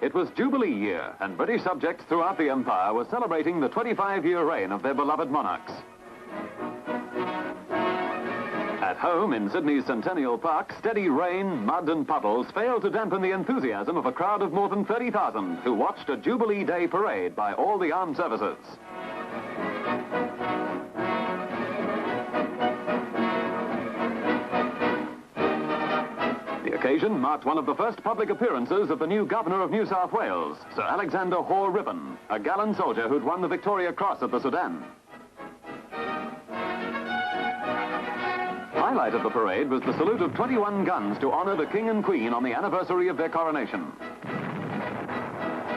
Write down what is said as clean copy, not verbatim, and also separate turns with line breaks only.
It was Jubilee year, and British subjects throughout the Empire were celebrating the 25-year reign of their beloved monarchs. At home in Sydney's Centennial Park, steady rain, mud and puddles failed to dampen the enthusiasm of a crowd of more than 30,000 who watched a Jubilee Day parade by all the armed services. The occasion marked one of the first public appearances of the new Governor of New South Wales, Sir Alexander Hoare Ribbon, a gallant soldier who'd won the Victoria Cross at the Sudan. Highlight of the parade was the salute of 21 guns to honour the King and Queen on the anniversary of their coronation.